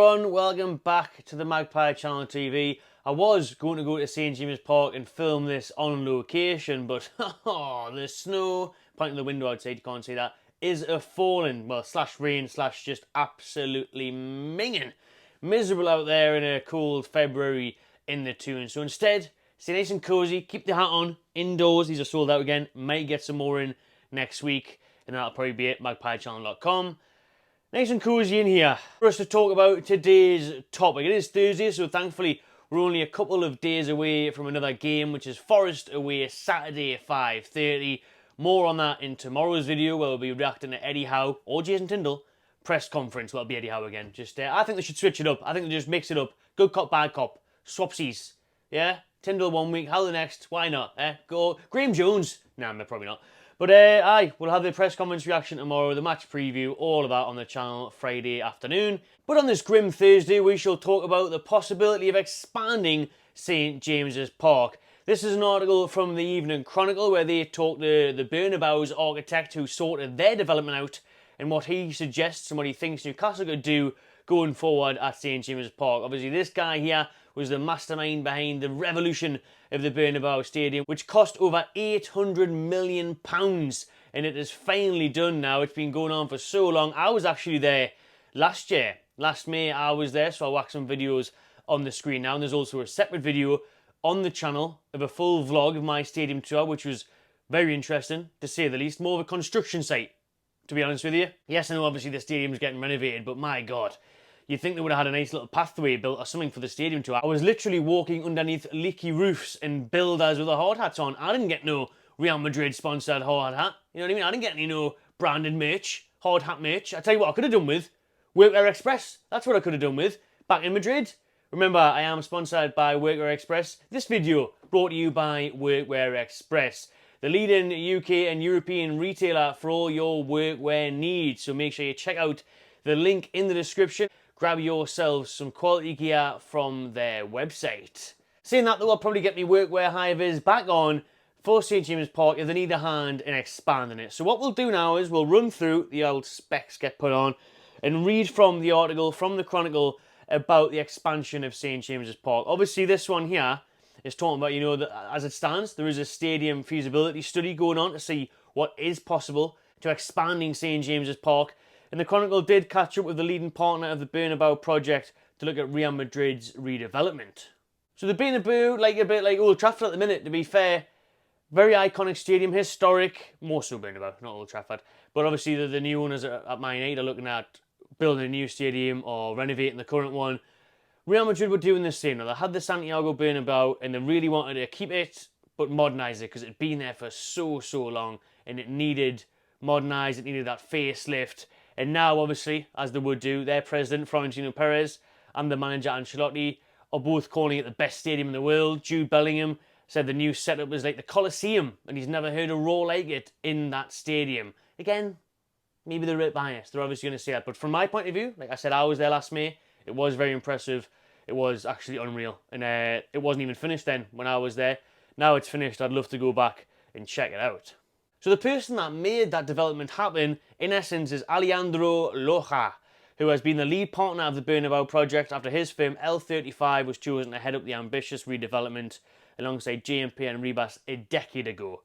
everyone, welcome back to the Magpie Channel TV. I was going to go to St James's Park and film this on location, but the snow, pointing the window outside, you can't see that, is a falling. Well, slash rain, slash just absolutely minging. Miserable out there in a cold February in the Toon. So instead, stay nice and cozy, keep the hat on, indoors. These are sold out again. Might get some more in next week, and that'll probably be it, magpiechannel.com. Nice and cozy in here for us to talk about today's topic. It is Thursday, so thankfully we're only a couple of days away from another game, which is Forest away Saturday at 5:30. More on that in tomorrow's video, where we'll be reacting to Eddie Howe or Jason Tindall press conference. Well, it'll be Eddie Howe again. I think they should switch it up. I think they just mix it up. Good cop, bad cop. Swapsies. Yeah? Tindall 1 week, Howe the next. Why not? Go. Graham Jones. Nah, probably not. But we'll have the press conference reaction tomorrow, the match preview, all of that on the channel Friday afternoon. But on this grim Thursday, we shall talk about the possibility of expanding St James's Park. This is an article from the Evening Chronicle where they talk to the Bernabéu's architect who sorted their development out and what he suggests and what he thinks Newcastle could do going forward at St James's Park. Obviously, this guy here was the mastermind behind the revolution of the Bernabéu Stadium, which cost over £800 million, and it is finally done now. It's been going on for so long. I was actually there last year. Last May, I was there, so I'll whack some videos on the screen now. And there's also a separate video on the channel of a full vlog of my stadium tour, which was very interesting, to say the least. More of a construction site, to be honest with you. Yes, I know obviously the stadium's getting renovated, but my God, you'd think they would have had a nice little pathway built or something for the stadium tour. I was literally walking underneath leaky roofs and builders with the hard hats on. I didn't get no Real Madrid sponsored hard hat. You know what I mean? I didn't get any no branded merch, hard hat merch. I tell you what I could have done with Workwear Express. That's what I could have done with back in Madrid. Remember, I am sponsored by Workwear Express. This video brought to you by Workwear Express, the leading UK and European retailer for all your workwear needs. So make sure you check out the link in the description. Grab yourselves some quality gear from their website. Saying that though, I'll probably get my workwear high-vis back on for St James's Park if they need a hand in expanding it. So what we'll do now is we'll run through, the old specs get put on, and read from the article from the Chronicle about the expansion of St James's Park. Obviously this one here is talking about, you know, that as it stands, there is a stadium feasibility study going on to see what is possible to expanding St James's Park. And the Chronicle did catch up with the leading partner of the Bernabéu project to look at Real Madrid's redevelopment. So the Bernabéu, like a bit like Old Trafford at the minute, to be fair, very iconic stadium, historic, more so Bernabéu, not Old Trafford. But obviously the new owners at Man United are looking at building a new stadium or renovating the current one. Real Madrid were doing the same. Now, they had the Santiago Bernabéu and they really wanted to keep it but modernise it because it had been there for so long and it needed modernised, it needed that facelift. And now, obviously, as they would do, their president, Florentino Perez, and the manager, Ancelotti, are both calling it the best stadium in the world. Jude Bellingham said the new setup was like the Colosseum, and he's never heard a roar like it in that stadium. Again, maybe they're a bit biased. They're obviously going to say that. But from my point of view, like I said, I was there last May. It was very impressive. It was actually unreal. And it wasn't even finished then when I was there. Now it's finished. I'd love to go back and check it out. So the person that made that development happen, in essence, is Alejandro Loja, who has been the lead partner of the Bernabéu project after his firm L35 was chosen to head up the ambitious redevelopment alongside JMP and Ribas a decade ago.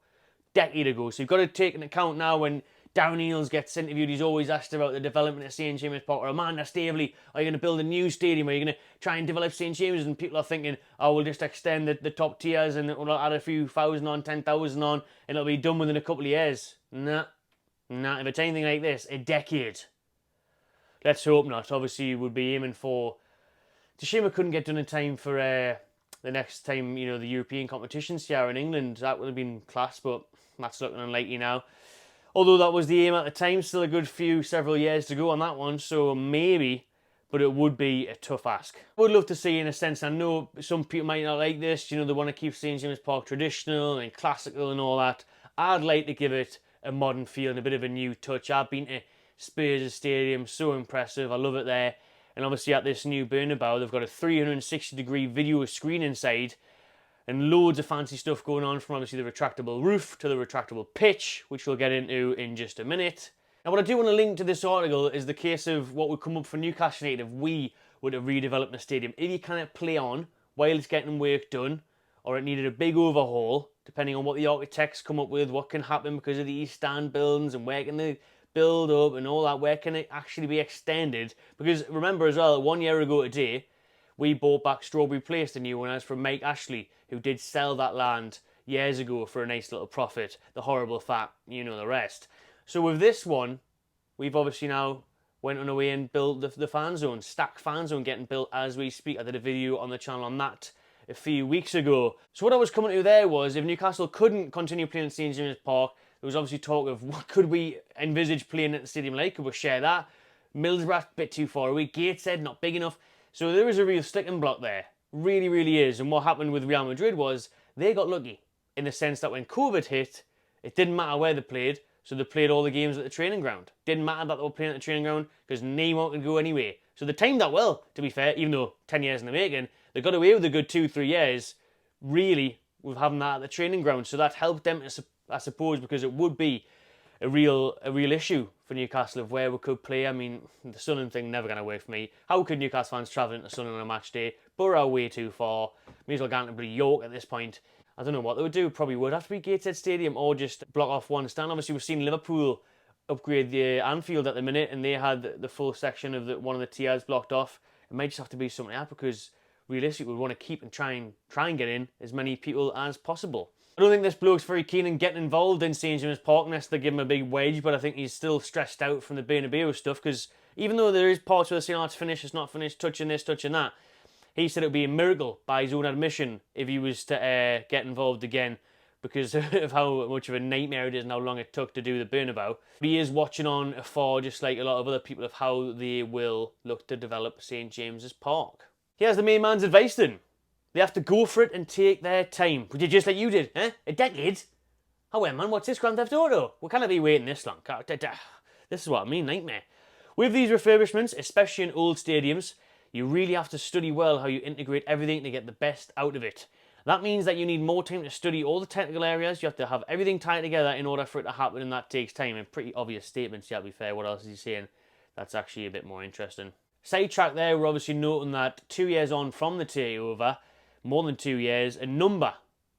So you've got to take into account now when Darren Eales gets interviewed, he's always asked about the development of St James's Park. Or Amanda Staveley, are you going to build a new stadium? Are you going to try and develop St James's? And people are thinking, oh, we'll just extend the top tiers and we'll add a few thousand on, 10,000 on, and it'll be done within a couple of years. Nah. If it's anything like this, a decade. Let's hope not. Obviously, we'd be aiming for... It's a shame I couldn't get done in time for the next time, you know, the European competitions here in England. That would have been class, but that's looking unlikely now. Although that was the aim at the time, still a good several years to go on that one, so maybe, but it would be a tough ask. I would love to see, in a sense, I know some people might not like this, you know, they want to keep St James's Park traditional and classical and all that. I'd like to give it a modern feel and a bit of a new touch. I've been to Spurs' stadium, so impressive, I love it there. And obviously at this new Bernabéu, they've got a 360-degree video screen inside, and loads of fancy stuff going on, from obviously the retractable roof to the retractable pitch, which we'll get into in just a minute. Now what I do want to link to this article is the case of what would come up for Newcastle United if we were to redevelop the stadium. If you can't play on while it's getting work done, or it needed a big overhaul, depending on what the architects come up with, what can happen because of the East Stand buildings and where can they build up and all that, where can it actually be extended? Because remember as well, 1 year ago today, we bought back Strawberry Place, the new one, as from Mike Ashley, who did sell that land years ago for a nice little profit. The horrible fact, you know the rest. So with this one, we've obviously now went on away and built the fan zone, stack fan zone getting built as we speak. I did a video on the channel on that a few weeks ago. So what I was coming to there was, if Newcastle couldn't continue playing at St James's Park, there was obviously talk of what could we envisage playing at the stadium like, could we share that? Middlesbrough, a bit too far away, Gateshead, not big enough. So there is a real sticking block there, really, really is. And what happened with Real Madrid was, they got lucky, in the sense that when COVID hit, it didn't matter where they played, so they played all the games at the training ground. Didn't matter that they were playing at the training ground, because Neymar could go anyway. So they timed that well, to be fair, even though 10 years in the making, they got away with a good 2-3 years, really, with having that at the training ground. So that helped them, I suppose, because it would be a real issue for Newcastle of where we could play. I mean, the Sunderland thing never going to work for me. How could Newcastle fans travel into Sunderland on a match day? Borough way too far. May as well go to York at this point. I don't know what they would do. Probably would have to be Gateshead Stadium or just block off one stand. Obviously, we've seen Liverpool upgrade the Anfield at the minute, and they had the full section of one of the tiers blocked off. It might just have to be something else, because realistically, we want to keep and try and get in as many people as possible. I don't think this bloke's very keen on getting involved in St James's Park unless they give him a big wage, but I think he's still stressed out from the Bernabéu stuff, because even though there is parts where they're saying, oh, it's finished, it's not finished, touching this, touching that, he said it would be a miracle by his own admission if he was to get involved again, because of how much of a nightmare it is and how long it took to do the Bernabéu. But he is watching on afar, just like a lot of other people, of how they will look to develop St James's Park. Here's the main man's advice then. They have to go for it and take their time. Would you just like you did, eh? A decade? Oh well, man, what's this, Grand Theft Auto? We can't be waiting this long. This is what I mean, nightmare. With these refurbishments, especially in old stadiums, you really have to study well how you integrate everything to get the best out of it. That means that you need more time to study all the technical areas. You have to have everything tied together in order for it to happen, and that takes time. And pretty obvious statements, yeah, to be fair. What else is he saying? That's actually a bit more interesting. Sidetrack there, we're obviously noting that 2 years on from the takeover, more than 2 years, a number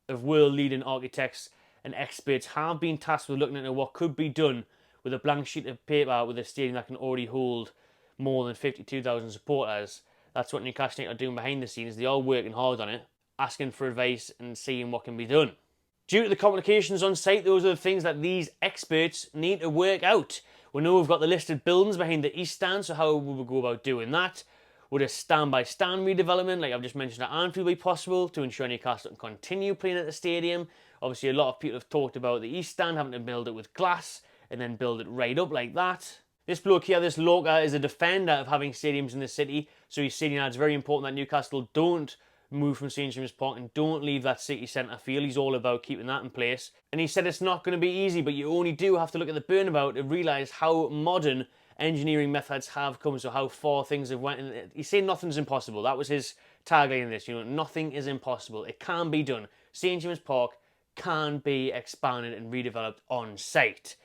of world-leading architects and experts have been tasked with looking into what could be done with a blank sheet of paper with a stadium that can already hold more than 52,000 supporters. That's what Newcastle are doing behind the scenes. They are working hard on it, asking for advice and seeing what can be done. Due to the complications on site, those are the things that these experts need to work out. We know we've got the listed buildings behind the East Stand, so how will we go about doing that? Would a stand-by-stand redevelopment, like I've just mentioned at Anfield, be possible to ensure Newcastle can continue playing at the stadium? Obviously, a lot of people have talked about the East Stand, having to build it with glass and then build it right up like that. This bloke here, this Loka, is a defender of having stadiums in the city, so he's saying that it's very important that Newcastle don't move from St James's Park and don't leave that city centre feel. He's all about keeping that in place. And he said it's not going to be easy, but you only do have to look at the Bernabéu to realise how modern engineering methods have come, so how far things have went. And he's saying nothing's impossible. That was his tagline in this, nothing is impossible. It can be done. St James's Park can be expanded and redeveloped on site.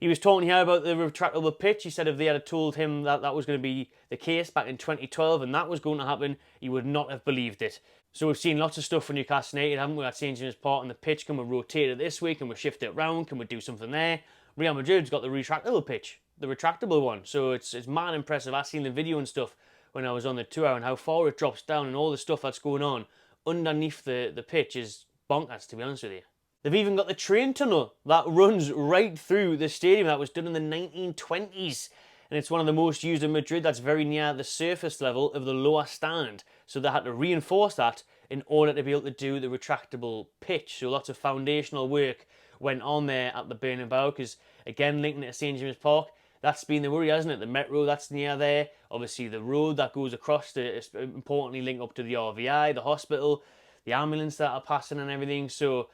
He was talking here about the retractable pitch. He said if they had told him that that was going to be the case back in 2012 and that was going to happen, he would not have believed it. So we've seen lots of stuff for Newcastle United, haven't we, at St James's Park, and the pitch. Can we rotate it this week? Can we shift it around? Can we do something there? Real Madrid's got the retractable pitch, the retractable one. So it's mad impressive. I've seen the video and stuff when I was on the tour and how far it drops down and all the stuff that's going on underneath the pitch is bonkers, to be honest with you. They've even got the train tunnel that runs right through the stadium that was done in the 1920s. And it's one of the most used in Madrid. That's very near the surface level of the lower stand. So they had to reinforce that in order to be able to do the retractable pitch. So lots of foundational work went on there at the Bernabéu, because again, linking it to St James's Park, that's been the worry, hasn't it? The metro that's near there, obviously the road that goes across to importantly link up to the RVI, the hospital, the ambulance that are passing and everything. So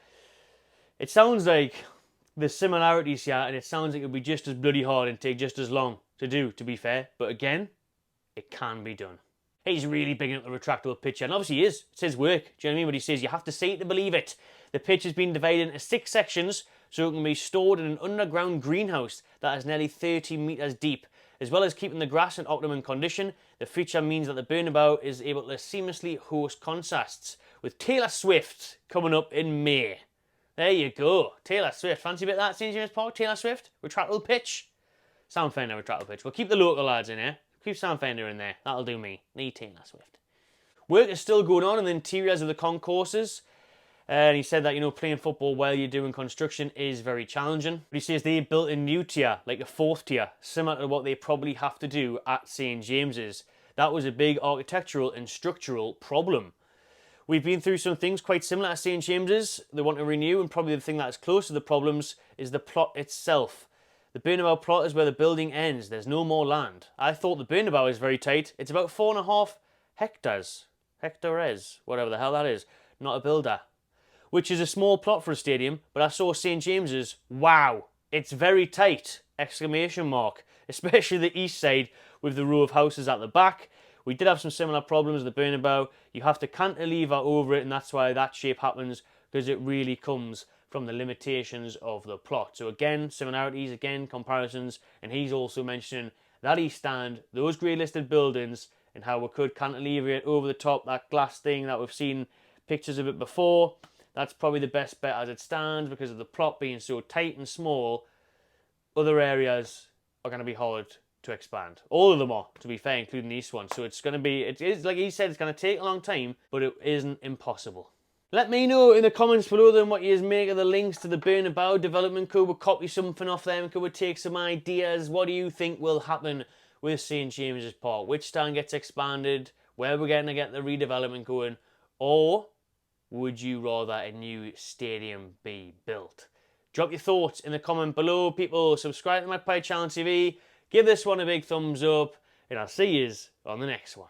it sounds like there's similarities here, and it sounds like it'll be just as bloody hard and take just as long to do, to be fair. But again, it can be done. He's really bigging up the retractable pitch, and obviously he is. It's his work, do you know what I mean? But he says you have to see it to believe it. The pitch has been divided into 6 sections, so it can be stored in an underground greenhouse that is nearly 30 metres deep. As well as keeping the grass in optimum condition, the feature means that the Bernabéu is able to seamlessly host concerts, with Taylor Swift coming up in May. There you go, Taylor Swift. Fancy a bit of that, St James Park? Taylor Swift, retractable pitch. Soundfinder retractable pitch. We'll keep the local lads in here. Keep Soundfinder in there. That'll do me. Need Taylor Swift. Work is still going on in the interiors of the concourses. And he said that, playing football while you're doing construction is very challenging. But he says they built a new tier, like a fourth tier, similar to what they probably have to do at St James's. That was a big architectural and structural problem. We've been through some things quite similar at St James's. They want to renew, and probably the thing that is close to the problems is the plot itself. The Bernabéu plot is where the building ends. There's no more land. I thought the Bernabéu is very tight. It's about 4.5 hectares. Hectares, whatever the hell that is. Not a builder. Which is a small plot for a stadium, but I saw St James's. Wow, it's very tight! Exclamation mark. Especially the east side with the row of houses at the back. We did have some similar problems with the Bernabéu. You have to cantilever over it, and that's why that shape happens, because it really comes from the limitations of the plot. So again, similarities, again, comparisons, and he's also mentioning that east stand, those grey listed buildings, and how we could cantilever it over the top, that glass thing that we've seen pictures of it before. That's probably the best bet as it stands because of the plot being so tight and small. Other areas are going to be hard to expand. All of them are, to be fair, including the east one. So it's going to be, it is, like he said, it's going to take a long time, but it isn't impossible. Let me know in the comments below then what you make of the links to the Bernabéu development. Could we copy something off them? Could we take some ideas? What do you think will happen with St James's Park? Which stand gets expanded? Where we're going to get the redevelopment going? Or would you rather a new stadium be built? Drop your thoughts in the comment below. People, subscribe to my Magpie Channel TV. Give this one a big thumbs up. And I'll see you on the next one.